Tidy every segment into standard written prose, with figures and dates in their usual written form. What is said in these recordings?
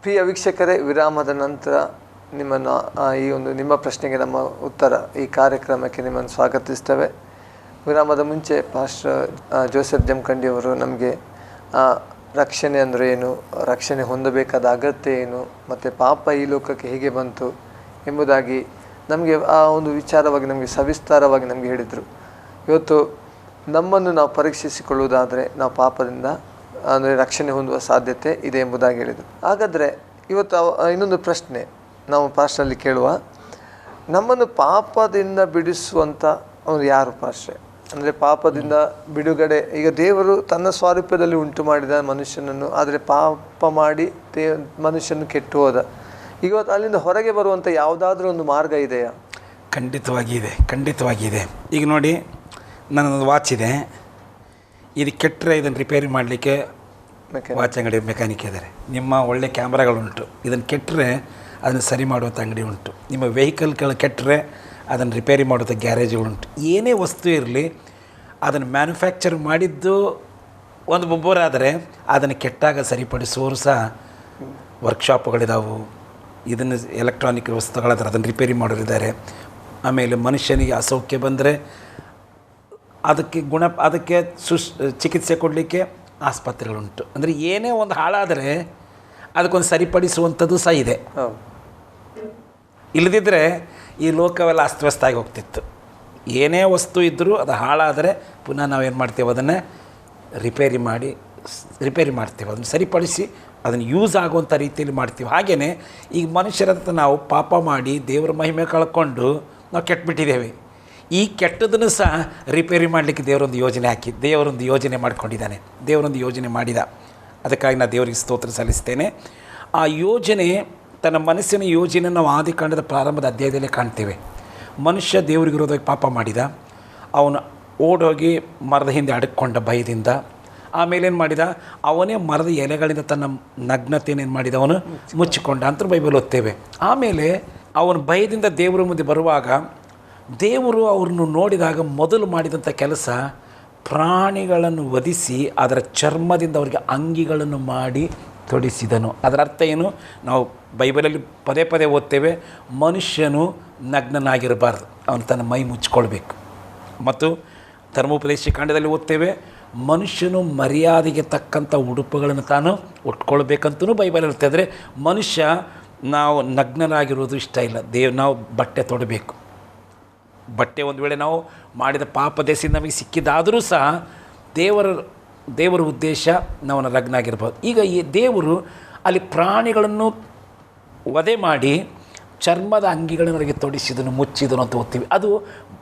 ಪ್ರಿಯ ವೀಕ್ಷಕರೇ, ವಿರಾಮದ ನಂತರ ನಿಮ್ಮನ್ನು ಈ ಒಂದು ನಿಮ್ಮ ಪ್ರಶ್ನೆಗೆ ನಮ್ಮ ಉತ್ತರ ಈ ಕಾರ್ಯಕ್ರಮಕ್ಕೆ ನಿಮ್ಮನ್ನು ಸ್ವಾಗತಿಸ್ತೇವೆ. ವಿರಾಮದ ಮುಂಚೆ ಪಾಸ್ಟರ್ ಜೋಸೆಫ್ ಜಮಖಂಡಿ ಅವರು ನಮಗೆ ರಕ್ಷಣೆ ಅಂದರೆ ಏನು, ರಕ್ಷಣೆ ಹೊಂದಬೇಕಾದ ಅಗತ್ಯ ಏನು, ಮತ್ತು ಪಾಪ ಈ ಲೋಕಕ್ಕೆ ಹೇಗೆ ಬಂತು ಎಂಬುದಾಗಿ ನಮಗೆ ಆ ಒಂದು ವಿಚಾರವಾಗಿ ನಮಗೆ ಸವಿಸ್ತಾರವಾಗಿ ನಮಗೆ ಹೇಳಿದರು. ಇವತ್ತು ನಮ್ಮನ್ನು ನಾವು ಪರೀಕ್ಷಿಸಿಕೊಳ್ಳುವುದಾದರೆ ನಾವು ಪಾಪದಿಂದ ಅಂದರೆ ರಕ್ಷಣೆ ಹೊಂದುವ ಸಾಧ್ಯತೆ ಇದೆ ಎಂಬುದಾಗಿ ಹೇಳಿದರು. ಹಾಗಾದರೆ ಇವತ್ತು ಇನ್ನೊಂದು ಪ್ರಶ್ನೆ ನಾವು ಪಾಸ್ಟ್ರಲ್ಲಿ ಕೇಳುವ, ನಮ್ಮನ್ನು ಪಾಪದಿಂದ ಬಿಡಿಸುವಂಥ ಅವನು ಯಾರು ಪಾಸ್ಟ್ರೆ? ಅಂದರೆ ಪಾಪದಿಂದ ಬಿಡುಗಡೆ, ಈಗ ದೇವರು ತನ್ನ ಸ್ವರೂಪದಲ್ಲಿ ಉಂಟು ಮಾಡಿದ ಮನುಷ್ಯನನ್ನು, ಆದರೆ ಪಾಪ ಮಾಡಿ ಮನುಷ್ಯನು ಕೆಟ್ಟು ಹೋದ. ಈಗ ಅಲ್ಲಿಂದ ಹೊರಗೆ ಬರುವಂಥ ಯಾವುದಾದ್ರೂ ಒಂದು ಮಾರ್ಗ ಇದೆಯಾ? ಖಂಡಿತವಾಗಿದೆ. ಈಗ ನೋಡಿ, ನನ್ನೊಂದು ವಾಚ್ ಇದೆ, ಇದು ಕೆಟ್ಟರೆ ಇದನ್ನು ರಿಪೇರಿ ಮಾಡಲಿಕ್ಕೆ ವಾಚ್ ಅಂಗಡಿ ಮೆಕ್ಯಾನಿಕ್ ಇದ್ದಾರೆ. ನಿಮ್ಮ ಒಳ್ಳೆ ಕ್ಯಾಮ್ರಾಗಳುಂಟು, ಇದನ್ನು ಕೆಟ್ಟರೆ ಅದನ್ನು ಸರಿ ಮಾಡುವಂಥ ಅಂಗಡಿ ಉಂಟು. ನಿಮ್ಮ ವೆಹಿಕಲ್ಗಳು ಕೆಟ್ಟರೆ ಅದನ್ನು ರಿಪೇರಿ ಮಾಡುವಂಥ ಗ್ಯಾರೇಜ್ಗಳುಂಟು. ಏನೇ ವಸ್ತು ಇರಲಿ, ಅದನ್ನು ಮ್ಯಾನುಫ್ಯಾಕ್ಚರ್ ಮಾಡಿದ್ದು ಒಂದು ಒಬ್ಬರಾದರೆ ಅದನ್ನು ಕೆಟ್ಟಾಗ ಸರಿಪಡಿಸುವವರು ಸಹ ವರ್ಕ್ಶಾಪ್ಗಳಿದ್ದಾವೆ. ಇದನ್ನು ಎಲೆಕ್ಟ್ರಾನಿಕ್ ವಸ್ತುಗಳಾದರೆ ಅದನ್ನು ರಿಪೇರಿ ಮಾಡೋರಿದ್ದಾರೆ. ಆಮೇಲೆ ಮನುಷ್ಯನಿಗೆ ಅಸೌಖ್ಯ ಬಂದರೆ ಅದಕ್ಕೆ ಚಿಕಿತ್ಸೆ ಕೊಡಲಿಕ್ಕೆ ಆಸ್ಪತ್ರೆಗಳುಂಟು. ಅಂದರೆ ಏನೇ ಒಂದು ಹಾಳಾದರೆ ಅದಕ್ಕೊಂದು ಸರಿಪಡಿಸುವಂಥದ್ದು ಸಹ ಇದೆ. ಇಲ್ಲದಿದ್ದರೆ ಈ ಲೋಕವೆಲ್ಲ ಅಸ್ತವ್ಯಸ್ತ ಆಗಿ ಹೋಗ್ತಿತ್ತು. ಏನೇ ವಸ್ತು ಇದ್ದರೂ ಅದು ಹಾಳಾದರೆ ಪುನಃ ನಾವೇನು ಮಾಡ್ತೇವೆ, ಅದನ್ನು ರಿಪೇರಿ ಮಾಡ್ತೇವೆ, ಅದನ್ನು ಸರಿಪಡಿಸಿ ಅದನ್ನು ಯೂಸ್ ಆಗುವಂಥ ರೀತಿಯಲ್ಲಿ ಮಾಡ್ತೀವಿ. ಹಾಗೆಯೇ ಈಗ ಮನುಷ್ಯರಂತ ನಾವು ಪಾಪ ಮಾಡಿ ದೇವರ ಮಹಿಮೆ ಕಳ್ಕೊಂಡು ನಾವು ಕೆಟ್ಟುಬಿಟ್ಟಿದ್ದೇವೆ. ಈ ಕೆಟ್ಟದನ್ನು ಸಹ ರಿಪೇರಿ ಮಾಡಲಿಕ್ಕೆ ದೇವರೊಂದು ಯೋಜನೆ ಮಾಡ್ಕೊಂಡಿದ್ದಾನೆ. ದೇವರೊಂದು ಯೋಜನೆ ಮಾಡಿದ. ಅದಕ್ಕಾಗಿ ನಾನು ದೇವರಿಗೆ ಸ್ತೋತ್ರ ಸಲ್ಲಿಸ್ತೇನೆ. ಆ ಯೋಜನೆ, ತನ್ನ ಮನಸ್ಸಿನ ಯೋಜನೆ ನಾವು ಆದಿಕಾಂಡದ ಪ್ರಾರಂಭದ ಅಧ್ಯಾಯದಲ್ಲೇ ಕಾಣ್ತೇವೆ. ಮನುಷ್ಯ ದೇವರಿಗೆ ವಿರೋಧವಾಗಿ ಪಾಪ ಮಾಡಿದ. ಅವನು ಓಡೋಗಿ ಮರದ ಹಿಂದೆ ಅಡಕ್ಕೊಂಡ ಭಯದಿಂದ. ಆಮೇಲೆ ಏನು ಮಾಡಿದ, ಅವನೇ ಮರದ ಎಲೆಗಳಿಂದ ತನ್ನ ನಗ್ನತೆಯನ್ನು ಮಾಡಿದ, ಅವನು ಮುಚ್ಚಿಕೊಂಡ ಅಂತ ಬೈಬಲ್ ಓದ್ತೇವೆ. ಆಮೇಲೆ ಅವನು ಭಯದಿಂದ ದೇವರ ಮುಂದೆ ಬರುವಾಗ ದೇವರು ಅವ್ರನ್ನು ನೋಡಿದಾಗ ಮೊದಲು ಮಾಡಿದಂಥ ಕೆಲಸ, ಪ್ರಾಣಿಗಳನ್ನು ವಧಿಸಿ ಅದರ ಚರ್ಮದಿಂದ ಅವರಿಗೆ ಅಂಗಿಗಳನ್ನು ಮಾಡಿ ತೊಡಿಸಿದನು. ಅದರ ಅರ್ಥ ಏನು? ನಾವು ಬೈಬಲಲ್ಲಿ ಪದೇ ಪದೇ ಓದ್ತೇವೆ, ಮನುಷ್ಯನು ನಗ್ನನಾಗಿರಬಾರ್ದು, ಅವನು ತನ್ನ ಮೈ ಮುಚ್ಚಿಕೊಳ್ಬೇಕು. ಮತ್ತು ಧರ್ಮೋಪದೇಶ ಕಾಂಡದಲ್ಲಿ ಓದ್ತೇವೆ, ಮನುಷ್ಯನು ಮರ್ಯಾದೆಗೆ ತಕ್ಕಂಥ ಉಡುಪುಗಳನ್ನು ತಾನು ಉಟ್ಕೊಳ್ಬೇಕಂತೂ ಬೈಬಲ್ ಇರುತ್ತೆ. ಅಂದರೆ ಮನುಷ್ಯ ನಾವು ನಗ್ನರಾಗಿರೋದು ಇಷ್ಟ ಇಲ್ಲ. ನಾವು ಬಟ್ಟೆ ತೊಡಬೇಕು. ಬಟ್ಟೆ ಒಂದು ವೇಳೆ ನಾವು ಮಾಡಿದ ಪಾಪ ದೆಸೆಯಿಂದ ನಮಗೆ ಸಿಕ್ಕಿದಾದರೂ ಸಹ ದೇವರ ಉದ್ದೇಶ ನಾವು ನಗ್ನಾಗಿರ್ಬೋದು. ಈಗ ಈ ದೇವರು ಅಲ್ಲಿ ಪ್ರಾಣಿಗಳನ್ನು ವಧೆ ಮಾಡಿ ಚರ್ಮದ ಅಂಗಿಗಳನ್ನು ಅವರಿಗೆ ತೊಡಿಸಿದನು, ಮುಚ್ಚಿದನು ಅಂತ ಓದ್ತೀವಿ. ಅದು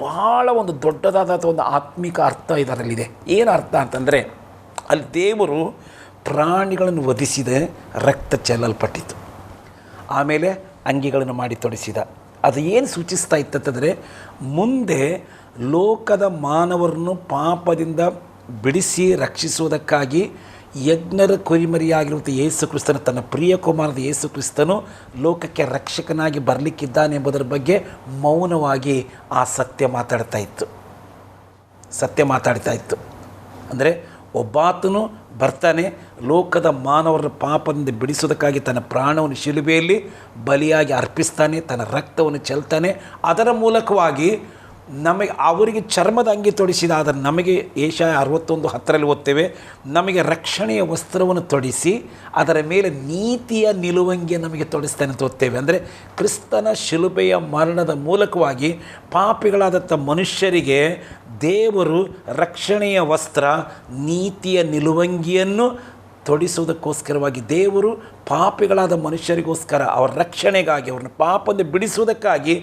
ಭಾಳ ಒಂದು ದೊಡ್ಡದಾದ ಒಂದು ಆತ್ಮಿಕ ಅರ್ಥ ಇದರಲ್ಲಿದೆ. ಏನು ಅರ್ಥ ಅಂತಂದರೆ, ಅಲ್ಲಿ ದೇವರು ಪ್ರಾಣಿಗಳನ್ನು ವಧಿಸಿದೆ, ರಕ್ತ ಚೆಲ್ಲಲ್ಪಟ್ಟಿತು, ಆಮೇಲೆ ಅಂಗಿಗಳನ್ನು ಮಾಡಿ ತೊಡಿಸಿದ. ಅದು ಏನು ಸೂಚಿಸ್ತಾ ಇತ್ತಂತಂದರೆ, ಮುಂದೆ ಲೋಕದ ಮಾನವರನ್ನು ಪಾಪದಿಂದ ಬಿಡಿಸಿ ರಕ್ಷಿಸುವುದಕ್ಕಾಗಿ ಯಜ್ಞರ ಕುರಿಮರಿಯಾಗಿರುವಂಥ ಯೇಸು ಕ್ರಿಸ್ತನು, ತನ್ನ ಪ್ರಿಯ ಕುಮಾರನ ಯೇಸು ಕ್ರಿಸ್ತನು ಲೋಕಕ್ಕೆ ರಕ್ಷಕನಾಗಿ ಬರಲಿಕ್ಕಿದ್ದಾನೆ ಎಂಬುದರ ಬಗ್ಗೆ ಮೌನವಾಗಿ ಆ ಸತ್ಯ ಮಾತಾಡ್ತಾ ಇತ್ತು. ಅಂದರೆ ಒಬ್ಬಾತನು ಬರ್ತಾನೆ, ಲೋಕದ ಮಾನವರ ಪಾಪದಿಂದ ಬಿಡಿಸೋದಕ್ಕಾಗಿ ತನ್ನ ಪ್ರಾಣವನ್ನು ಶಿಲುಬೆಯಲ್ಲಿ ಬಲಿಯಾಗಿ ಅರ್ಪಿಸ್ತಾನೆ, ತನ್ನ ರಕ್ತವನ್ನು ಚೆಲ್ತಾನೆ. ಅದರ ಮೂಲಕವಾಗಿ ಅವರಿಗೆ ಚರ್ಮದ ಅಂಗಿ ತೊಡಿಸಿದ, ಆದರೆ ನಮಗೆ ಏಷಾಯ 61:10 ಓದ್ತೇವೆ, ನಮಗೆ ರಕ್ಷಣೆಯ ವಸ್ತ್ರವನ್ನು ತೊಡಿಸಿ ಅದರ ಮೇಲೆ ನೀತಿಯ ನಿಲುವಂಗಿಯನ್ನು ನಮಗೆ ತೊಡಿಸ್ತಾನೆ ಅಂತ ಓದ್ತೇವೆ. ಅಂದರೆ ಕ್ರಿಸ್ತನ ಶಿಲುಬೆಯ ಮರಣದ ಮೂಲಕವಾಗಿ ಪಾಪಿಗಳಾದಂಥ ಮನುಷ್ಯರಿಗೆ ದೇವರು ರಕ್ಷಣೆಯ ವಸ್ತ್ರ, ನೀತಿಯ ನಿಲುವಂಗಿಯನ್ನು ತೊಡಿಸುವುದಕ್ಕೋಸ್ಕರವಾಗಿ, ದೇವರು ಪಾಪಿಗಳಾದ ಮನುಷ್ಯರಿಗೋಸ್ಕರ, ಅವರ ರಕ್ಷಣೆಗಾಗಿ, ಅವ್ರನ್ನ ಪಾಪದಿಂದ ಬಿಡಿಸುವುದಕ್ಕಾಗಿ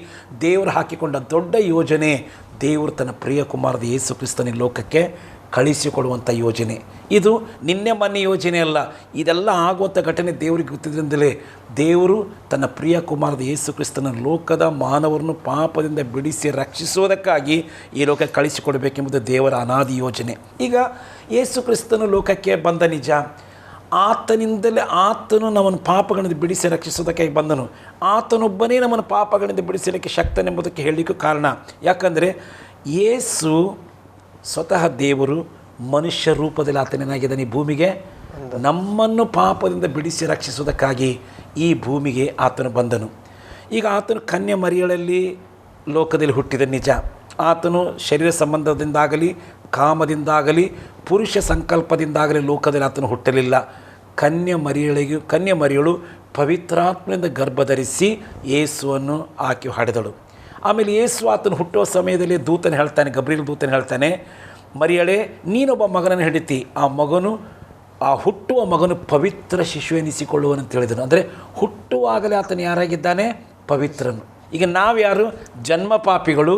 ದೇವರು ಹಾಕಿಕೊಂಡ ದೊಡ್ಡ ಯೋಜನೆ, ದೇವರು ತನ್ನ ಪ್ರಿಯ ಕುಮಾರದ ಯೇಸು ಕ್ರಿಸ್ತನಿಗೆ ಲೋಕಕ್ಕೆ ಕಳಿಸಿಕೊಡುವಂಥ ಯೋಜನೆ. ಇದು ನಿನ್ನೆ ಮೊನ್ನೆ ಯೋಜನೆ ಅಲ್ಲ. ಇದೆಲ್ಲ ಆಗುವಂಥ ಘಟನೆ ದೇವರಿಗೆ ಗೊತ್ತಿದ್ದರಿಂದಲೇ ದೇವರು ತನ್ನ ಪ್ರಿಯ ಕುಮಾರದ ಯೇಸು ಕ್ರಿಸ್ತನ ಲೋಕದ ಮಾನವರನ್ನು ಪಾಪದಿಂದ ಬಿಡಿಸಿ ರಕ್ಷಿಸುವುದಕ್ಕಾಗಿ ಈ ಲೋಕಕ್ಕೆ ಕಳಿಸಿಕೊಡಬೇಕೆಂಬುದು ದೇವರ ಅನಾದಿ ಯೋಜನೆ. ಈಗ ಯೇಸು ಕ್ರಿಸ್ತನು ಲೋಕಕ್ಕೆ ಬಂದ ನಿಜ. ಆತನು ನಮ್ಮನ್ನು ಪಾಪಗಳಿಂದ ಬಿಡಿಸಿ ರಕ್ಷಿಸೋದಕ್ಕೆ ಬಂದನು. ಆತನೊಬ್ಬನೇ ನಮ್ಮನ್ನು ಪಾಪಗಳಿಂದ ಬಿಡಿಸಲಿಕ್ಕೆ ಶಕ್ತನೆಂಬುದಕ್ಕೆ ಹೇಳಲಿಕ್ಕೂ ಕಾರಣ. ಯಾಕಂದರೆ ಯೇಸು ಸ್ವತಃ ದೇವರು ಮನುಷ್ಯ ರೂಪದಲ್ಲಿ ಆತನೇನಾಗಿದ್ದಾನೆ ಈ ಭೂಮಿಗೆ ನಮ್ಮನ್ನು ಪಾಪದಿಂದ ಬಿಡಿಸಿ ರಕ್ಷಿಸೋದಕ್ಕಾಗಿ ಈ ಭೂಮಿಗೆ ಆತನು ಬಂದನು. ಈಗ ಆತನು ಕನ್ಯೆ ಮರಿಯಳಲ್ಲಿ ಲೋಕದಲ್ಲಿ ಹುಟ್ಟಿದ ನಿಜ. ಆತನು ಶರೀರ ಸಂಬಂಧದಿಂದಾಗಲಿ ಕಾಮದಿಂದಾಗಲಿ ಪುರುಷ ಸಂಕಲ್ಪದಿಂದಾಗಲಿ ಲೋಕದಲ್ಲಿ ಆತನು ಹುಟ್ಟಲಿಲ್ಲ. ಕನ್ಯೆ ಮರಿಯಳು ಪವಿತ್ರಾತ್ಮದಿಂದ ಗರ್ಭಧರಿಸಿ ಯೇಸುವನ್ನು ಆಕೆ ಹಡೆದಳು. ಆಮೇಲೆ ಯೇಸು ಆತನು ಹುಟ್ಟುವ ಸಮಯದಲ್ಲಿ ದೂತನು ಹೇಳ್ತಾನೆ, ಗಬ್ರಿಯೇಲ್ ದೂತನು ಹೇಳ್ತಾನೆ, ಮರಿಯಳೇ ನೀನೊಬ್ಬ ಮಗನನ್ನು ಹಿಡಿತಿ, ಆ ಹುಟ್ಟುವ ಮಗನು ಪವಿತ್ರ ಶಿಶು ಎನಿಸಿಕೊಳ್ಳುವನಂತ ಹೇಳಿದನು. ಅಂದರೆ ಹುಟ್ಟುವಾಗಲೇ ಆತನು ಯಾರಾಗಿದ್ದಾನೆ? ಪವಿತ್ರನು. ಈಗ ನಾವು ಯಾರು? ಜನ್ಮ ಪಾಪಿಗಳು,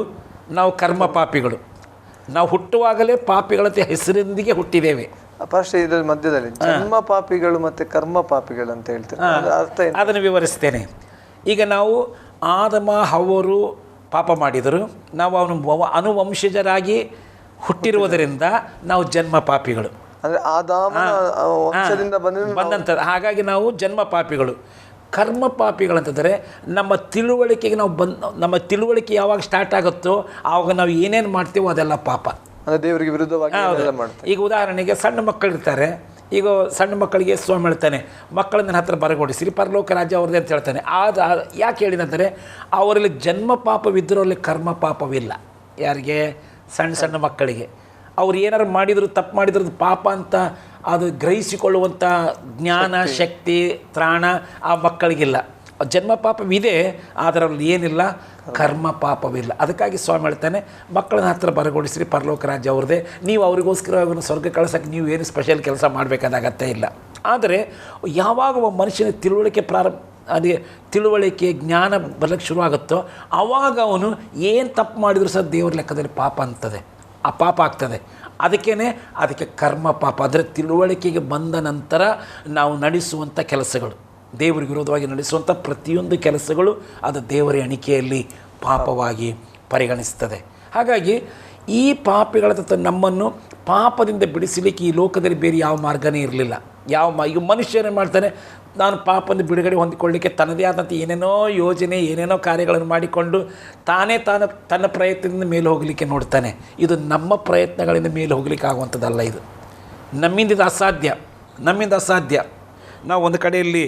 ನಾವು ಕರ್ಮ ಪಾಪಿಗಳು. ನಾವು ಹುಟ್ಟುವಾಗಲೇ ಪಾಪಿಗಳಂತೆ ಹೆಸರಿನೊಂದಿಗೆ ಹುಟ್ಟಿದ್ದೇವೆ. ಪಾಸ್ಟರ್, ಇದರ ಮಧ್ಯದಲ್ಲಿ ಜನ್ಮ ಪಾಪಿಗಳು ಮತ್ತು ಕರ್ಮ ಪಾಪಿಗಳು ಅಂತ ಹೇಳ್ತಾರೆ, ಅರ್ಥ ಏನು? ಅದನ್ನು ವಿವರಿಸ್ತೇನೆ. ಈಗ ನಾವು ಆದಮ ಹವ್ವರು ಪಾಪ ಮಾಡಿದರು, ನಾವು ಅವನು ಅನುವಂಶಜರಾಗಿ ಹುಟ್ಟಿರುವುದರಿಂದ ನಾವು ಜನ್ಮ ಪಾಪಿಗಳು. ಅಂದರೆ ಆದಾಮನ ವಂಶದಿಂದ ಬಂದಂಥದ್ದು. ಹಾಗಾಗಿ ನಾವು ಜನ್ಮ ಪಾಪಿಗಳು. ಕರ್ಮ ಪಾಪಿಗಳಂತಂದರೆ ನಮ್ಮ ತಿಳುವಳಿಕೆಗೆ ನಮ್ಮ ತಿಳುವಳಿಕೆ ಯಾವಾಗ ಸ್ಟಾರ್ಟ್ ಆಗುತ್ತೋ ಆವಾಗ ನಾವು ಏನೇನು ಮಾಡ್ತೀವೋ ಅದೆಲ್ಲ ಪಾಪ. ಅಂದರೆ ದೇವರಿಗೆ ವಿರುದ್ಧವಾಗಿ ಮಾಡ್ತಾರೆ. ಈಗ ಉದಾಹರಣೆಗೆ ಸಣ್ಣ ಮಕ್ಕಳಿರ್ತಾರೆ. ಈಗ ಸಣ್ಣ ಮಕ್ಕಳಿಗೆ ಸ್ವಾಮಿ ಹೇಳ್ತಾನೆ, ಮಕ್ಕಳನ್ನ ನನ್ನ ಹತ್ರ ಬರಗೊಡಿಸಿರಿ, ಪರಲೋಕ ರಾಜ್ಯ ಅವ್ರದ್ದೇ ಅಂತ ಹೇಳ್ತಾನೆ. ಯಾಕೆ ಹೇಳಿದಂದರೆ ಅವರಲ್ಲಿ ಜನ್ಮ ಪಾಪವಿದ್ದರೂ ಅಲ್ಲಿ ಕರ್ಮ ಪಾಪವಿಲ್ಲ. ಯಾರಿಗೆ? ಸಣ್ಣ ಮಕ್ಕಳಿಗೆ. ಅವ್ರು ಏನಾರು ಮಾಡಿದ್ರು, ತಪ್ಪು ಮಾಡಿದ್ರು ಪಾಪ ಅಂತ ಅದು ಗ್ರಹಿಸಿಕೊಳ್ಳುವಂಥ ಜ್ಞಾನ, ಶಕ್ತಿ, ತ್ರಾಣ ಆ ಮಕ್ಕಳಿಗಿಲ್ಲ. ಜನ್ಮ ಪಾಪವಿದೆ, ಅದರಲ್ಲಿ ಏನಿಲ್ಲ, ಕರ್ಮ ಪಾಪವಿಲ್ಲ. ಅದಕ್ಕಾಗಿ ಸ್ವಾಮಿ ಹೇಳ್ತಾನೆ, ಮಕ್ಕಳನ್ನ ಹತ್ರ ಬರಗೊಡಿಸಿರಿ, ಪರಲೋಕ ರಾಜ್ಯ ಅವ್ರದ್ದೇ. ನೀವು ಅವರಿಗೋಸ್ಕರ ಅವ್ರನ್ನ ಸ್ವರ್ಗ ಕಳ್ಸೋಕ್ಕೆ ನೀವು ಏನು ಸ್ಪೆಷಲ್ ಕೆಲಸ ಮಾಡಬೇಕಾದ ಅಗತ್ಯ ಇಲ್ಲ. ಆದರೆ ಯಾವಾಗ ಒಬ್ಬ ಮನುಷ್ಯನ ತಿಳುವಳಿಕೆ ಜ್ಞಾನ ಬರಲಿಕ್ಕೆ ಶುರುವಾಗುತ್ತೋ ಆವಾಗ ಅವನು ಏನು ತಪ್ಪು ಮಾಡಿದರೂ ಸಹ ದೇವ್ರ ಲೆಕ್ಕದಲ್ಲಿ ಪಾಪ ಅಂತದೆ, ಆ ಪಾಪ ಆಗ್ತದೆ. ಅದಕ್ಕೆ ಕರ್ಮ ಪಾಪ. ಅಂದರೆ ತಿಳುವಳಿಕೆಗೆ ಬಂದ ನಂತರ ನಾವು ನಡೆಸುವಂಥ ಕೆಲಸಗಳು, ದೇವರಿಗೆ ವಿರೋಧವಾಗಿ ನಡೆಸುವಂಥ ಪ್ರತಿಯೊಂದು ಕೆಲಸಗಳು ಅದು ದೇವರ ಎಣಿಕೆಯಲ್ಲಿ ಪಾಪವಾಗಿ ಪರಿಗಣಿಸ್ತದೆ. ಹಾಗಾಗಿ ಈ ಪಾಪಿಗಳ ನಮ್ಮನ್ನು ಪಾಪದಿಂದ ಬಿಡಿಸಲಿಕ್ಕೆ ಈ ಲೋಕದಲ್ಲಿ ಬೇರೆ ಯಾವ ಮಾರ್ಗನೇ ಇರಲಿಲ್ಲ. ಈಗ ಮನುಷ್ಯನೇ ಮಾಡ್ತಾನೆ, ನಾನು ಪಾಪದಿಂದ ಬಿಡುಗಡೆ ಹೊಂದಿಕೊಳ್ಳಲಿಕ್ಕೆ ತನ್ನದೇ ಆದಂಥ ಏನೇನೋ ಯೋಜನೆ, ಏನೇನೋ ಕಾರ್ಯಗಳನ್ನು ಮಾಡಿಕೊಂಡು ತನ್ನ ಪ್ರಯತ್ನದಿಂದ ಮೇಲೆ ಹೋಗಲಿಕ್ಕೆ ನೋಡ್ತಾನೆ. ಇದು ನಮ್ಮ ಪ್ರಯತ್ನಗಳಿಂದ ಮೇಲೆ ಹೋಗಲಿಕ್ಕೆ ಆಗುವಂಥದ್ದಲ್ಲ. ಇದು ನಮ್ಮಿಂದ ಅಸಾಧ್ಯ. ನಾವು ಒಂದು ಕಡೆಯಲ್ಲಿ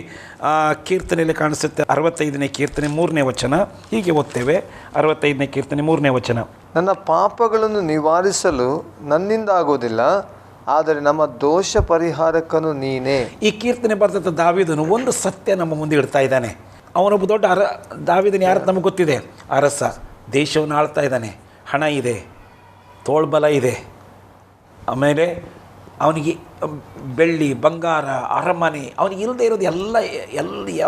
ಕೀರ್ತನೆಯಲ್ಲಿ ಕಾಣಿಸುತ್ತೆ, 65ನೇ ಕೀರ್ತನೆ 3ನೇ ವಚನ ಹೀಗೆ ಓದ್ತೇವೆ. 65ನೇ ಕೀರ್ತನೆ 3ನೇ ವಚನ, ನನ್ನ ಪಾಪಗಳನ್ನು ನಿವಾರಿಸಲು ನನ್ನಿಂದ ಆಗೋದಿಲ್ಲ, ಆದರೆ ನಮ್ಮ ದೋಷ ಪರಿಹಾರಕನು ನೀನೇ. ಈ ಕೀರ್ತನೆ ಬರ್ತದ ದಾವೀದನು ಒಂದು ಸತ್ಯ ನಮ್ಮ ಮುಂದೆ ಇಡ್ತಾ ಇದ್ದಾನೆ. ಅವನೊಬ್ಬ ದೊಡ್ಡ ದಾವೀದನು ಯಾರು ನಮಗೆ ಗೊತ್ತಿದೆ, ಅರಸ, ದೇಶವನ್ನು ಆಳ್ತಾ ಇದ್ದಾನೆ, ಹಣ ಇದೆ, ತೋಳ್ಬಲ ಇದೆ, ಆಮೇಲೆ ಅವನಿಗೆ ಬೆಳ್ಳಿ ಬಂಗಾರ ಅರಮನೆ, ಅವನಿಗೆ ಇಲ್ಲದೆ ಇರೋದು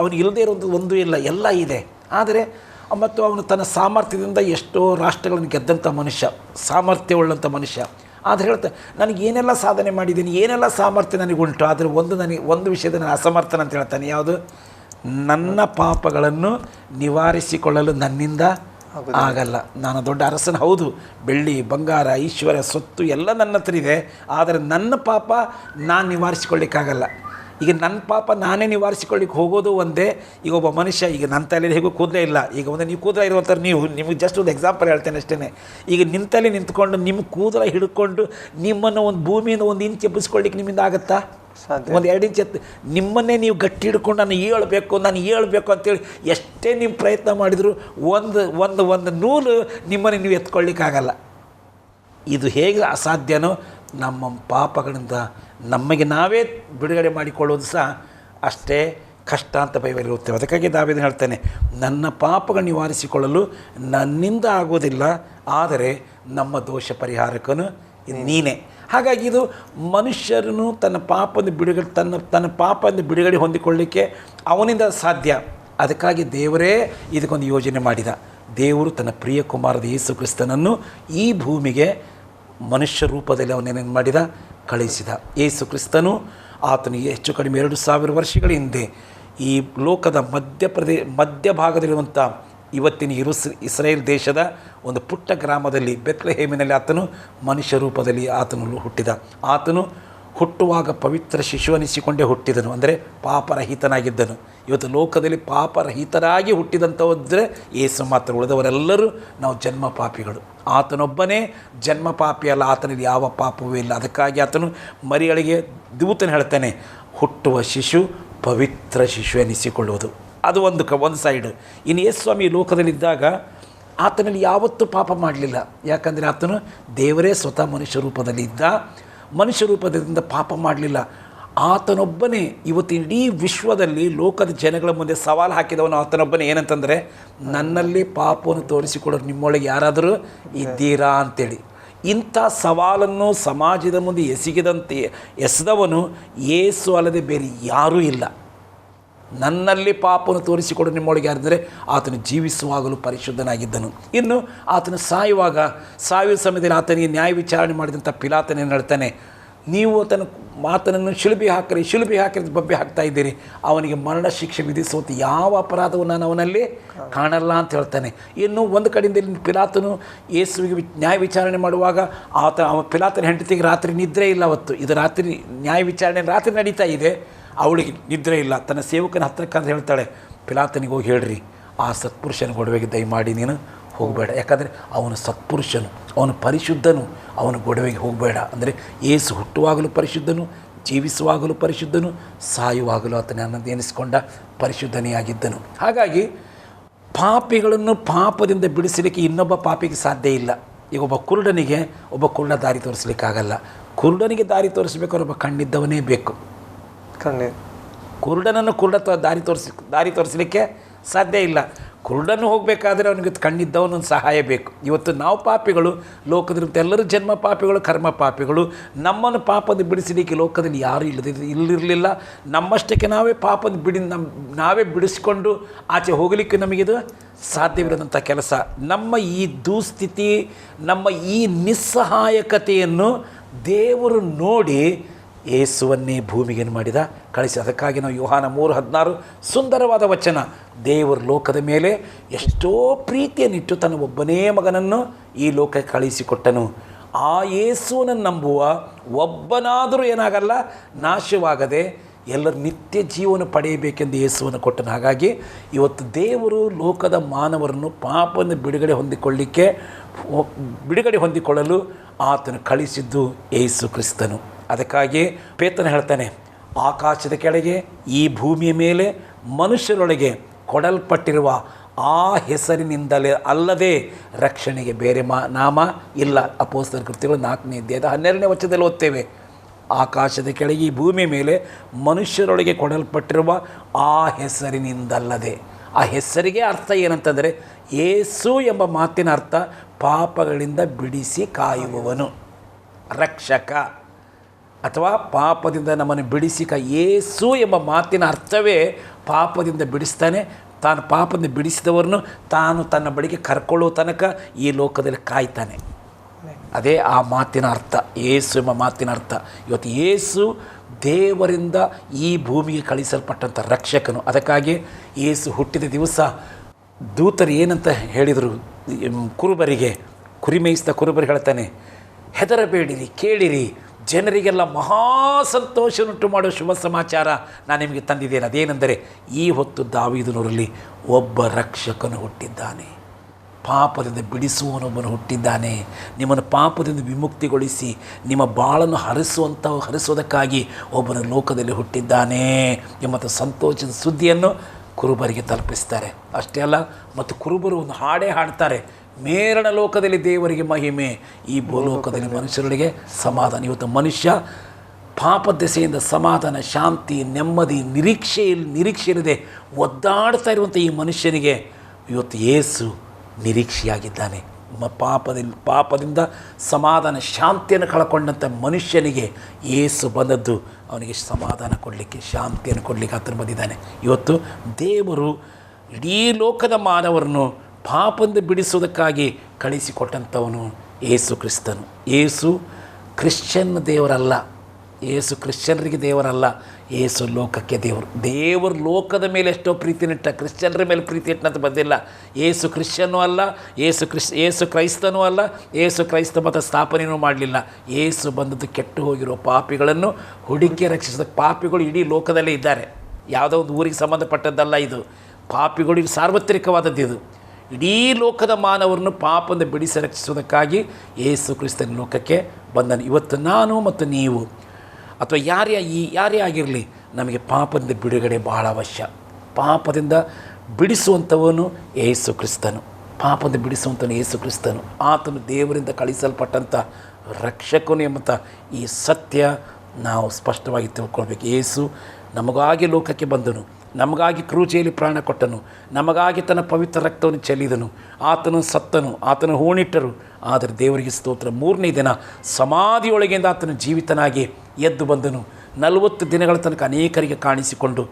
ಅವನಿಗೆ ಇಲ್ಲದೆ ಇರೋದು ಒಂದು ಇಲ್ಲ, ಎಲ್ಲ ಇದೆ. ಆದರೆ ಮತ್ತು ಅವನು ತನ್ನ ಸಾಮರ್ಥ್ಯದಿಂದ ಎಷ್ಟೋ ರಾಷ್ಟ್ರಗಳನ್ನು ಗೆದ್ದಂಥ ಮನುಷ್ಯ, ಸಾಮರ್ಥ್ಯವುಳ್ಳಂಥ ಮನುಷ್ಯ. ಆದರೆ ಹೇಳ್ತಾರೆ, ನನಗೆ ಏನೆಲ್ಲ ಸಾಧನೆ ಮಾಡಿದ್ದೀನಿ, ಏನೆಲ್ಲ ಸಾಮರ್ಥ್ಯ ನನಗುಂಟು, ಆದರೆ ಒಂದು ವಿಷಯದ ನಾನು ಅಸಮರ್ಥನ ಅಂತ ಹೇಳ್ತಾನೆ. ಯಾವುದು? ನನ್ನ ಪಾಪಗಳನ್ನು ನಿವಾರಿಸಿಕೊಳ್ಳಲು ನನ್ನಿಂದ ಆಗಲ್ಲ. ನಾನು ದೊಡ್ಡ ಅರಸನ, ಹೌದು, ಬೆಳ್ಳಿ ಬಂಗಾರ ಐಶ್ವರ್ಯ ಸ್ವತ್ತು ಎಲ್ಲ ನನ್ನ ಹತ್ರ ಇದೆ, ಆದರೆ ನನ್ನ ಪಾಪ ನಾನು ನಿವಾರಿಸಿಕೊಳ್ಳಿಕ್ಕಾಗಲ್ಲ. ಈಗ ನನ್ನ ಪಾಪ ನಾನೇ ನಿವಾರಿಸಿಕೊಳ್ಳಿಕ್ಕೆ ಹೋಗೋದು ಒಂದೇ. ಈಗ ಒಬ್ಬ ಮನುಷ್ಯ, ಈಗ ನನ್ನ ತಲೆಯಲ್ಲಿ ಹೇಗೂ ಕೂದಲೇ ಇಲ್ಲ, ಈಗ ನೀವು ಕೂದಲ ಇರುವಂಥವ್ರು, ನಿಮಗೆ ಜಸ್ಟ್ ಒಂದು ಎಕ್ಸಾಂಪಲ್ ಹೇಳ್ತೇನೆ ಅಷ್ಟೇ. ಈಗ ನಿಂತಲ್ಲಿ ನಿಂತ್ಕೊಂಡು ನಿಮ್ಮ ಕೂದಲ ಹಿಡ್ಕೊಂಡು ನಿಮ್ಮನ್ನು ಒಂದು ಭೂಮಿಯಿಂದ ಒಂದು ಇಂಚ್ ಎಬ್ಬಿಸ್ಕೊಳ್ಳಿಕ್ಕೆ ನಿಮ್ಮಿಂದ ಆಗುತ್ತಾ? ಒಂದು 2 ಇಂಚ್ ನಿಮ್ಮನ್ನೇ ನೀವು ಗಟ್ಟಿ ಹಿಡ್ಕೊಂಡು ನಾನು ಹೇಳ್ಬೇಕು ಅಂತೇಳಿ ಎಷ್ಟೇ ನೀವು ಪ್ರಯತ್ನ ಮಾಡಿದರೂ ಒಂದು ನೂಲು ನಿಮ್ಮನ್ನು ನೀವು ಎತ್ಕೊಳ್ಳಿಕ್ಕಾಗಲ್ಲ. ಇದು ಹೇಗೆ ಅಸಾಧ್ಯನೋ ನಮ್ಮ ಪಾಪಗಳಿಂದ ನಮಗೆ ನಾವೇ ಬಿಡುಗಡೆ ಮಾಡಿಕೊಳ್ಳೋದು ಸಹ ಅಷ್ಟೇ ಕಷ್ಟ ಅಂತ ಬೈಬಲ್ ಓದ್ತೇವೆ. ಅದಕ್ಕಾಗಿ ದಾವೀದನು ಹೇಳ್ತಾನೆ, ನನ್ನ ಪಾಪಗಳು ನಿವಾರಿಸಿಕೊಳ್ಳಲು ನನ್ನಿಂದ ಆಗೋದಿಲ್ಲ, ಆದರೆ ನಮ್ಮ ದೋಷ ಪರಿಹಾರಕನು ನೀನೇ. ಹಾಗಾಗಿ ಇದು ಮನುಷ್ಯರನ್ನು ತನ್ನ ಪಾಪದಿಂದ ಬಿಡುಗಡೆ ಹೊಂದಿಕೊಳ್ಳಲಿಕ್ಕೆ ಅವನಿಂದ ಸಾಧ್ಯ. ಅದಕ್ಕಾಗಿ ದೇವರೇ ಇದಕ್ಕೊಂದು ಯೋಜನೆ ಮಾಡಿದ. ದೇವರು ತನ್ನ ಪ್ರಿಯ ಕುಮಾರದ ಯೇಸು ಕ್ರಿಸ್ತನನ್ನು ಈ ಭೂಮಿಗೆ ಮನುಷ್ಯ ರೂಪದಲ್ಲಿ ಅವನೇನೇನು ಮಾಡಿದ? ಕಳುಹಿಸಿದ. ಯೇಸು ಕ್ರಿಸ್ತನು ಆತನಿಗೆ ಹೆಚ್ಚು ಕಡಿಮೆ 2000 ವರ್ಷಗಳ ಹಿಂದೆ ಈ ಲೋಕದ ಮಧ್ಯಭಾಗದಲ್ಲಿರುವಂಥ ಇವತ್ತಿನ ಇಸ್ರೇಲ್ ದೇಶದ ಒಂದು ಪುಟ್ಟ ಗ್ರಾಮದಲ್ಲಿ ಬೆತ್ಲೆಹೇಮಿನಲ್ಲಿ ಆತನು ಮನುಷ್ಯ ರೂಪದಲ್ಲಿ ಆತನು ಹುಟ್ಟಿದ. ಆತನು ಹುಟ್ಟುವಾಗ ಪವಿತ್ರ ಶಿಶುವನಿಸಿಕೊಂಡೇ ಹುಟ್ಟಿದನು, ಅಂದರೆ ಪಾಪರಹಿತನಾಗಿದ್ದನು. ಇವತ್ತು ಲೋಕದಲ್ಲಿ ಪಾಪರಹಿತರಾಗಿ ಹುಟ್ಟಿದಂಥವ್ರೆ ಯೇಸು ಮಾತ್ರ. ಉಳಿದವರೆಲ್ಲರೂ ನಾವು ಜನ್ಮ ಪಾಪಿಗಳು. ಆತನೊಬ್ಬನೇ ಜನ್ಮ ಪಾಪಿ ಅಲ್ಲ, ಆತನಲ್ಲಿ ಯಾವ ಪಾಪವೂ ಇಲ್ಲ. ಅದಕ್ಕಾಗಿ ಆತನು ಮರಿಯಳಿಗೆ ದೂತನು ಹೇಳ್ತಾನೆ, ಹುಟ್ಟುವ ಶಿಶು ಪವಿತ್ರ ಶಿಶು ಎನಿಸಿಕೊಳ್ಳುವುದು. ಅದು ಒಂದು ಸೈಡ್. ಇನ್ನು ಯೇಸು ಸ್ವಾಮಿ ಲೋಕದಲ್ಲಿದ್ದಾಗ ಆತನಲ್ಲಿ ಯಾವತ್ತೂ ಪಾಪ ಮಾಡಲಿಲ್ಲ. ಯಾಕಂದರೆ ಆತನು ದೇವರೇ ಸ್ವತಃ ಮನುಷ್ಯ ರೂಪದಲ್ಲಿ ಇದ್ದ. ಮನುಷ್ಯ ರೂಪದಿಂದ ಪಾಪ ಮಾಡಲಿಲ್ಲ. ಆತನೊಬ್ಬನೇ ಇವತ್ತು ಇಡೀ ವಿಶ್ವದಲ್ಲಿ ಲೋಕದ ಜನಗಳ ಮುಂದೆ ಸವಾಲು ಹಾಕಿದವನು ಆತನೊಬ್ಬನೇ. ಏನಂತಂದರೆ, ನನ್ನಲ್ಲಿ ಪಾಪವನ್ನು ತೋರಿಸಿಕೊಡೋರು ನಿಮ್ಮೊಳಗೆ ಯಾರಾದರೂ ಇದ್ದೀರಾ ಅಂತೇಳಿ. ಇಂಥ ಸವಾಲನ್ನು ಸಮಾಜದ ಮುಂದೆ ಎಸೆದವನು ಯೇಸು ಅಲ್ಲದೆ ಬೇರೆ ಯಾರೂ ಇಲ್ಲ. ನನ್ನಲ್ಲಿ ಪಾಪವನ್ನು ತೋರಿಸಿಕೊಡು ನಿಮ್ಮೊಳಗೆ ಯಾರಿದ್ದರೆ ಆತನು ಜೀವಿಸುವಾಗಲೂ ಪರಿಶುದ್ಧನಾಗಿದ್ದನು. ಇನ್ನು ಆತನು ಸಾಯುವ ಸಮಯದಲ್ಲಿ ಆತನಿಗೆ ನ್ಯಾಯ ವಿಚಾರಣೆ ಮಾಡಿದಂಥ ಪಿಲಾತನೇನು ಹೇಳ್ತಾನೆ, ನೀವು ಆತನನ್ನು ಶಿಲುಬೆ ಹಾಕಿದ್ರೆ ಬಬ್ಬೆ ಹಾಕ್ತಾ ಇದ್ದೀರಿ, ಅವನಿಗೆ ಮರಣ ಶಿಕ್ಷೆ ವಿಧಿಸುವಂಥ ಯಾವ ಅಪರಾಧವನ್ನು ನಾನು ಅವನಲ್ಲಿ ಕಾಣಲ್ಲ ಅಂತ ಹೇಳ್ತಾನೆ. ಇನ್ನು ಒಂದು ಕಡೆಯಿಂದ ಪಿಲಾತನು ಯೇಸುವಿಗೆ ನ್ಯಾಯ ವಿಚಾರಣೆ ಮಾಡುವಾಗ ಪಿಲಾತನ ಹೆಂಡತಿಗೆ ರಾತ್ರಿ ನಿದ್ರೆ ಇಲ್ಲ. ಅವತ್ತು ಇದು ರಾತ್ರಿ ನ್ಯಾಯ ವಿಚಾರಣೆ ರಾತ್ರಿ ನಡೀತಾ ಇದೆ, ಅವಳಿಗೆ ನಿದ್ರೆ ಇಲ್ಲ. ತನ್ನ ಸೇವಕನ ಹತ್ತಿರಕ್ಕಂತ ಹೇಳ್ತಾಳೆ, ಪಿಲಾತನಿಗೆ ಹೋಗಿ ಹೇಳ್ರಿ, ಆ ಸತ್ಪುರುಷನ ಗೊಡವೆಗೆ ದಯಮಾಡಿ ನೀನು ಹೋಗಬೇಡ, ಯಾಕಂದರೆ ಅವನು ಸತ್ಪುರುಷನು, ಅವನು ಪರಿಶುದ್ಧನು, ಅವನ ಗೊಡವೆಗೆ ಹೋಗಬೇಡ. ಅಂದರೆ ಯೇಸು ಹುಟ್ಟುವಾಗಲೂ ಪರಿಶುದ್ಧನು, ಜೀವಿಸುವಾಗಲೂ ಪರಿಶುದ್ಧನು, ಸಾಯುವಾಗಲೂ ಆತನ ಎನಿಸಿಕೊಂಡ ಪರಿಶುದ್ಧನೇ ಆಗಿದ್ದನು. ಹಾಗಾಗಿ ಪಾಪಿಗಳನ್ನು ಪಾಪದಿಂದ ಬಿಡಿಸಲಿಕ್ಕೆ ಇನ್ನೊಬ್ಬ ಪಾಪಿಗೆ ಸಾಧ್ಯ ಇಲ್ಲ. ಈಗ ಒಬ್ಬ ಕುರುಡ ದಾರಿ ತೋರಿಸಲಿಕ್ಕಾಗಲ್ಲ. ಕುರುಡನಿಗೆ ದಾರಿ ತೋರಿಸಬೇಕಾದ್ರೆ ಒಬ್ಬ ಕಣ್ಣಿದ್ದವನೇ ಬೇಕು. ಕುರುಡನನ್ನು ದಾರಿ ತೋರಿಸಲಿಕ್ಕೆ ಸಾಧ್ಯ ಇಲ್ಲ. ಕುರುಡನ್ನು ಹೋಗಬೇಕಾದ್ರೆ ಅವನಿಗೆ ಕಣ್ಣಿದ್ದವನೊಂದು ಸಹಾಯ ಬೇಕು. ಇವತ್ತು ನಾವು ಪಾಪಿಗಳು, ಲೋಕದಲ್ಲಿ ಎಲ್ಲರೂ ಜನ್ಮ ಪಾಪಿಗಳು, ಕರ್ಮ ಪಾಪಿಗಳು. ನಮ್ಮನ್ನು ಪಾಪದ ಬಿಡಿಸಲಿಕ್ಕೆ ಲೋಕದಲ್ಲಿ ಯಾರೂ ಇಲ್ಲಿರಲಿಲ್ಲ. ನಮ್ಮಷ್ಟಕ್ಕೆ ನಾವೇ ಬಿಡಿಸಿಕೊಂಡು ಆಚೆ ಹೋಗಲಿಕ್ಕೆ ನಮಗಿದು ಸಾಧ್ಯವಿರೋದಂಥ ಕೆಲಸ. ನಮ್ಮ ಈ ದುಸ್ಥಿತಿ, ನಮ್ಮ ಈ ನಿಸ್ಸಹಾಯಕತೆಯನ್ನು ದೇವರು ನೋಡಿ ಯೇಸುವನ್ನೇ ಭೂಮಿಗೆ ಮಾಡಿದ, ಕಳಿಸಿ. ಅದಕ್ಕಾಗಿ ನಾವು ಯೋಹಾನ 3:16 ಸುಂದರವಾದ ವಚನ, ದೇವರು ಲೋಕದ ಮೇಲೆ ಎಷ್ಟೋ ಪ್ರೀತಿಯನ್ನಿಟ್ಟು ತನ್ನ ಒಬ್ಬನೇ ಮಗನನ್ನು ಈ ಲೋಕಕ್ಕೆ ಕಳಿಸಿಕೊಟ್ಟನು. ಆ ಯೇಸುವನ್ನು ನಂಬುವ ಒಬ್ಬನಾದರೂ ಏನಾಗಲ್ಲ, ನಾಶವಾಗದೆ ಎಲ್ಲರೂ ನಿತ್ಯ ಜೀವನ ಪಡೆಯಬೇಕೆಂದು ಯೇಸುವನ್ನು ಕೊಟ್ಟನು. ಹಾಗಾಗಿ ಇವತ್ತು ದೇವರು ಲೋಕದ ಮಾನವರನ್ನು ಪಾಪವನ್ನು ಬಿಡುಗಡೆ ಹೊಂದಿಕೊಳ್ಳಲು ಆತನು ಕಳಿಸಿದ್ದು ಯೇಸು ಕ್ರಿಸ್ತನು. ಅದಕ್ಕಾಗಿ ಪೇತ್ರನು ಹೇಳ್ತಾನೆ, ಆಕಾಶದ ಕೆಳಗೆ ಈ ಭೂಮಿಯ ಮೇಲೆ ಮನುಷ್ಯರೊಳಗೆ ಕೊಡಲ್ಪಟ್ಟಿರುವ ಆ ಹೆಸರಿನಿಂದಲೇ ಅಲ್ಲದೆ ರಕ್ಷಣೆಗೆ ಬೇರೆ ನಾಮ ಇಲ್ಲ. ಅಪೊಸ್ತಲರ ಕೃತ್ಯಗಳು 4ನೇ ಅಧ್ಯಾಯದ 12ನೇ ವಚನದಲ್ಲಿ ಓದ್ತೇವೆ. ಆಕಾಶದ ಕೆಳಗೆ ಈ ಭೂಮಿಯ ಮೇಲೆ ಮನುಷ್ಯರೊಳಗೆ ಕೊಡಲ್ಪಟ್ಟಿರುವ ಆ ಹೆಸರಿನಿಂದಲ್ಲದೆ. ಆ ಹೆಸರಿಗೆ ಅರ್ಥ ಏನಂತಂದರೆ, ಯೇಸು ಎಂಬ ಮಾತಿನ ಅರ್ಥ ಪಾಪಗಳಿಂದ ಬಿಡಿಸಿ ಕಾಯುವವನು, ರಕ್ಷಕ, ಅಥವಾ ಪಾಪದಿಂದ ನಮ್ಮನ್ನು ಯೇಸು ಎಂಬ ಮಾತಿನ ಅರ್ಥವೇ ಪಾಪದಿಂದ ಬಿಡಿಸ್ತಾನೆ. ತಾನು ಪಾಪದಿಂದ ಬಿಡಿಸಿದವರನ್ನು ತಾನು ತನ್ನ ಬಳಿಗೆ ಕರ್ಕೊಳ್ಳುವ ತನಕ ಈ ಲೋಕದಲ್ಲಿ ಕಾಯ್ತಾನೆ. ಅದೇ ಆ ಮಾತಿನ ಅರ್ಥ, ಯೇಸು ಎಂಬ ಮಾತಿನ ಅರ್ಥ. ಇವತ್ತು ಯೇಸು ದೇವರಿಂದ ಈ ಭೂಮಿಗೆ ಕಳಿಸಲ್ಪಟ್ಟಂಥ ರಕ್ಷಕನು. ಅದಕ್ಕಾಗಿ ಯೇಸು ಹುಟ್ಟಿದ ದಿವಸ ದೂತರು ಏನಂತ ಹೇಳಿದರು, ಕುರಿ ಮೇಯಿಸಿದ ಕುರುಬರಿಗೆ ಹೇಳ್ತಾನೆ, ಹೆದರಬೇಡಿರಿ, ಕೇಳಿರಿ, ಜನರಿಗೆಲ್ಲ ಮಹಾ ಸಂತೋಷವನ್ನುಂಟು ಮಾಡುವ ಶುಭ ಸಮಾಚಾರ ನಾನು ನಿಮಗೆ ತಂದಿದ್ದೇನೆ. ಅದೇನೆಂದರೆ, ಈ ಹೊತ್ತು ದಾವೀದನೂರಲ್ಲಿ ಒಬ್ಬ ರಕ್ಷಕನು ಹುಟ್ಟಿದ್ದಾನೆ, ಪಾಪದಿಂದ ಬಿಡಿಸುವವನೊಬ್ಬನು ಹುಟ್ಟಿದ್ದಾನೆ. ನಿಮ್ಮನ್ನು ಪಾಪದಿಂದ ವಿಮುಕ್ತಿಗೊಳಿಸಿ ನಿಮ್ಮ ಬಾಳನ್ನು ಹರಿಸೋದಕ್ಕಾಗಿ ಒಬ್ಬನ ಲೋಕದಲ್ಲಿ ಹುಟ್ಟಿದ್ದಾನೆ ಎಂಬ ಸಂತೋಷದ ಸುದ್ದಿಯನ್ನು ಕುರುಬರಿಗೆ ತಲುಪಿಸ್ತಾರೆ. ಅಷ್ಟೇ ಅಲ್ಲ, ಮತ್ತು ಕುರುಬರು ಒಂದು ಹಾಡೇ ಹಾಡ್ತಾರೆ, ಮೇರಣ ಲೋಕದಲ್ಲಿ ದೇವರಿಗೆ ಮಹಿಮೆ, ಈ ಭೂಲೋಕದಲ್ಲಿ ಮನುಷ್ಯರಿಗೆ ಸಮಾಧಾನ. ಇವತ್ತು ಮನುಷ್ಯ ಪಾಪ ದೆಸೆಯಿಂದ ಸಮಾಧಾನ, ಶಾಂತಿ, ನೆಮ್ಮದಿ, ನಿರೀಕ್ಷೆ ಇಲ್ಲದೆ ಒದ್ದಾಡ್ತಾ ಇರುವಂಥ ಈ ಮನುಷ್ಯನಿಗೆ ಇವತ್ತು ಯೇಸು ನಿರೀಕ್ಷೆಯಾಗಿದ್ದಾನೆ. ಪಾಪದಿಂದ ಸಮಾಧಾನ, ಶಾಂತಿಯನ್ನು ಕಳ್ಕೊಂಡಂಥ ಮನುಷ್ಯನಿಗೆ ಯೇಸು ಬಂದದ್ದು ಅವನಿಗೆ ಸಮಾಧಾನ ಕೊಡಲಿಕ್ಕೆ, ಶಾಂತಿಯನ್ನು ಕೊಡಲಿಕ್ಕೆ ಆತನು ಬಂದಿದ್ದಾನೆ. ಇವತ್ತು ದೇವರು ಇಡೀ ಲೋಕದ ಮಾನವರನ್ನು ಪಾಪದಿಂದ ಬಿಡಿಸೋದಕ್ಕಾಗಿ ಕಳಿಸಿಕೊಟ್ಟಂಥವನು ಯೇಸು ಕ್ರಿಸ್ತನು. ಯೇಸು ಕ್ರಿಶ್ಚಿಯನರಿಗೆ ದೇವರಲ್ಲ, ಯೇಸು ಲೋಕಕ್ಕೆ ದೇವರು ಲೋಕದ ಮೇಲೆ ಎಷ್ಟೋ ಪ್ರೀತಿನಿಟ್ಟ, ಕ್ರಿಶ್ಚಿಯನರ ಮೇಲೆ ಪ್ರೀತಿ ಇಟ್ಟಂತ ಬಂದಿಲ್ಲ. ಯೇಸು ಕ್ರಿಶ್ಚಿಯನ್ನೂ ಅಲ್ಲ, ಯೇಸು ಕ್ರೈಸ್ತನೂ ಅಲ್ಲ, ಯೇಸು ಕ್ರೈಸ್ತ ಮತ ಸ್ಥಾಪನೆಯೂ ಮಾಡಲಿಲ್ಲ. ಯೇಸು ಬಂದದ್ದು ಕೆಟ್ಟು ಹೋಗಿರೋ ಪಾಪಿಗಳನ್ನು ಹುಡುಕಿ ರಕ್ಷಿಸೋದಕ್ಕೆ. ಪಾಪಿಗಳು ಇಡೀ ಲೋಕದಲ್ಲೇ ಇದ್ದಾರೆ, ಯಾವುದೋ ಒಂದು ಊರಿಗೆ ಸಂಬಂಧಪಟ್ಟದ್ದಲ್ಲ ಇದು. ಪಾಪಿಗಳಿಗೆ ಸಾರ್ವತ್ರಿಕವಾದದ್ದು ಇದು. ಇಡೀ ಲೋಕದ ಮಾನವರನ್ನು ಪಾಪದಿಂದ ಬಿಡಿಸಿ ರಕ್ಷಿಸೋದಕ್ಕಾಗಿ ಯೇಸು ಕ್ರಿಸ್ತನ ಲೋಕಕ್ಕೆ ಬಂದನು. ಇವತ್ತು ನಾನು ಮತ್ತು ನೀವು ಅಥವಾ ಯಾರೇ ಆಗಿರಲಿ, ನಮಗೆ ಪಾಪದಿಂದ ಬಿಡುಗಡೆ ಬಹಳ ಅವಶ್ಯ. ಪಾಪದಿಂದ ಬಿಡಿಸುವಂಥವನು ಯೇಸು ಕ್ರಿಸ್ತನು. ಪಾಪದಿಂದ ಬಿಡಿಸುವಂಥವನು ಯೇಸು ಕ್ರಿಸ್ತನು. ಆತನು ದೇವರಿಂದ ಕಳಿಸಲ್ಪಟ್ಟಂಥ ರಕ್ಷಕನು ಎಂಬಂಥ ಈ ಸತ್ಯ ನಾವು ಸ್ಪಷ್ಟವಾಗಿ ತಿಳ್ಕೊಳ್ಬೇಕು. ಯೇಸು ನಮಗಾಗಿ ಲೋಕಕ್ಕೆ ಬಂದನು, ನಮಗಾಗಿ ಕ್ರೂಜೆಯಲ್ಲಿ ಪ್ರಾಣ ಕೊಟ್ಟನು, ನಮಗಾಗಿ ತನ್ನ ಪವಿತ್ರ ರಕ್ತವನ್ನು ಚೆಲ್ಲಿದನು. ಆತನು ಸತ್ತನು, ಆತನು ಹೂಣಿಟ್ಟರು. ಆದರೆ ದೇವರಿಗೆ ಸ್ತೋತ್ರ, 3ನೇ ದಿನ ಸಮಾಧಿಯೊಳಗಿಂದ ಆತನು ಜೀವಿತನಾಗಿ ಎದ್ದು ಬಂದನು. 40 ದಿನಗಳ ತನಕ ಅನೇಕರಿಗೆ ಕಾಣಿಸಿಕೊಂಡು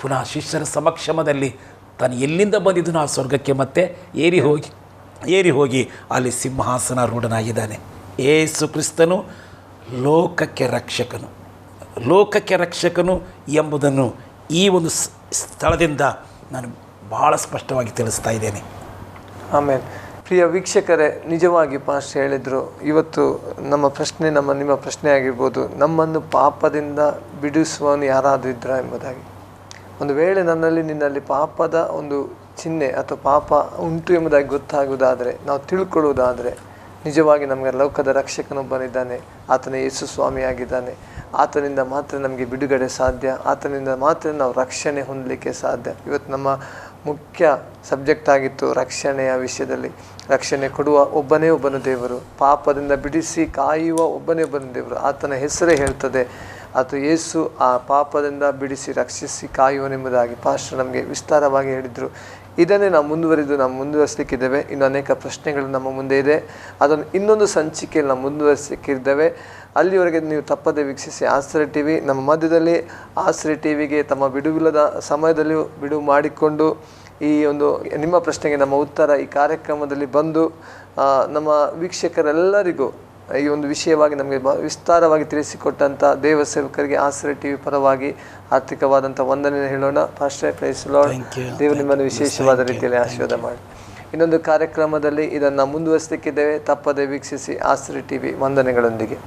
ಪುನಃ ಶಿಷ್ಯರ ಸಮಕ್ಷಮದಲ್ಲಿ ತಾನು ಎಲ್ಲಿಂದ ಬಂದಿದ್ದನು ಆ ಸ್ವರ್ಗಕ್ಕೆ ಮತ್ತೆ ಏರಿ ಹೋಗಿ ಅಲ್ಲಿ ಸಿಂಹಾಸನ ರೂಢನಾಗಿದ್ದಾನೆ. ಯೇಸು ಕ್ರಿಸ್ತನು ಲೋಕಕ್ಕೆ ರಕ್ಷಕನು ಎಂಬುದನ್ನು ಈ ಒಂದು ಸ್ಥಳದಿಂದ ನಾನು ಭಾಳ ಸ್ಪಷ್ಟವಾಗಿ ತಿಳಿಸ್ತಾ ಇದ್ದೇನೆ. ಆಮೇಲೆ ಪ್ರಿಯ ವೀಕ್ಷಕರೇ, ನಿಜವಾಗಿ ಪಾಸ್ಟರ್ ಹೇಳಿದರು, ಇವತ್ತು ನಿಮ್ಮ ಪ್ರಶ್ನೆ ಆಗಿರ್ಬೋದು, ನಮ್ಮನ್ನು ಪಾಪದಿಂದ ಬಿಡಿಸುವವನು ಯಾರಾದರೂ ಇದ್ರಾ ಎಂಬುದಾಗಿ. ಒಂದು ವೇಳೆ ನಿನ್ನಲ್ಲಿ ಪಾಪದ ಒಂದು ಚಿಹ್ನೆ ಅಥವಾ ಪಾಪ ಉಂಟು ಎಂಬುದಾಗಿ ಗೊತ್ತಾಗುವುದಾದರೆ, ನಾವು ತಿಳ್ಕೊಳ್ಳುವುದಾದರೆ, ನಿಜವಾಗಿ ನಮಗೆ ಲೋಕದ ರಕ್ಷಕನೊಬ್ಬನಿದ್ದಾನೆ, ಆತನ ಯೇಸು ಸ್ವಾಮಿಯಾಗಿದ್ದಾನೆ. ಆತನಿಂದ ಮಾತ್ರ ನಮಗೆ ಬಿಡುಗಡೆ ಸಾಧ್ಯ, ಆತನಿಂದ ಮಾತ್ರ ನಾವು ರಕ್ಷಣೆ ಹೊಂದಲಿಕ್ಕೆ ಸಾಧ್ಯ. ಇವತ್ತು ನಮ್ಮ ಮುಖ್ಯ ಸಬ್ಜೆಕ್ಟ್ ಆಗಿತ್ತು ರಕ್ಷಣೆಯ ವಿಷಯದಲ್ಲಿ. ರಕ್ಷಣೆ ಕೊಡುವ ಒಬ್ಬನು ದೇವರು, ಪಾಪದಿಂದ ಬಿಡಿಸಿ ಕಾಯುವ ಒಬ್ಬನು ದೇವರು. ಆತನ ಹೆಸರೇ ಹೇಳ್ತದೆ, ಆತ ಯೇಸು ಆ ಪಾಪದಿಂದ ಬಿಡಿಸಿ ರಕ್ಷಿಸಿ ಕಾಯುವನೆಂಬುದಾಗಿ ಪಾಸ್ಟರ್ ನಮಗೆ ವಿಸ್ತಾರವಾಗಿ ಹೇಳಿದರು. ಇದನ್ನೇ ನಾವು ಮುಂದುವರಿಸಲಿಕ್ಕಿದ್ದೇವೆ. ಇನ್ನು ಅನೇಕ ಪ್ರಶ್ನೆಗಳು ನಮ್ಮ ಮುಂದೆ ಇದೆ, ಅದನ್ನು ಇನ್ನೊಂದು ಸಂಚಿಕೆಯಲ್ಲಿ ನಾವು ಮುಂದುವರಿಸಲಿಕ್ಕಿದ್ದೇವೆ. ಅಲ್ಲಿವರೆಗೆ ನೀವು ತಪ್ಪದೆ ವೀಕ್ಷಿಸಿ ಆಶ್ರಯ ಟಿ ವಿ. ನಮ್ಮ ಮಧ್ಯದಲ್ಲಿ ಆಶ್ರಯ ಟಿ ವಿಗೆ ತಮ್ಮ ಬಿಡುವಿಲ್ಲದ ಸಮಯದಲ್ಲಿ ಬಿಡುವು ಮಾಡಿಕೊಂಡು ಈ ಒಂದು ನಿಮ್ಮ ಪ್ರಶ್ನೆಗೆ ನಮ್ಮ ಉತ್ತರ ಈ ಕಾರ್ಯಕ್ರಮದಲ್ಲಿ ಬಂದು ನಮ್ಮ ವೀಕ್ಷಕರೆಲ್ಲರಿಗೂ ಈ ಒಂದು ವಿಷಯವಾಗಿ ನಮಗೆ ವಿಸ್ತಾರವಾಗಿ ತಿಳಿಸಿಕೊಟ್ಟಂಥ ದೇವ ಸೇವಕರಿಗೆ ಆಶ್ರಯ ಟಿ ವಿ ಪರವಾಗಿ ಆರ್ಥಿಕವಾದಂಥ ವಂದನೆ ಹೇಳೋಣ. Pastor, praise lord. ದೇವರು ನಿಮ್ಮನ್ನು ವಿಶೇಷವಾದ ರೀತಿಯಲ್ಲಿ ಆಶೀರ್ವಾದ ಮಾಡಿ. ಇನ್ನೊಂದು ಕಾರ್ಯಕ್ರಮದಲ್ಲಿ ಇದನ್ನು ಮುಂದುವರಿಸಲಿಕ್ಕಿದ್ದೇವೆ. ತಪ್ಪದೆ ವೀಕ್ಷಿಸಿ ಆಶ್ರಯ ಟಿ ವಿ. ವಂದನೆಗಳೊಂದಿಗೆ.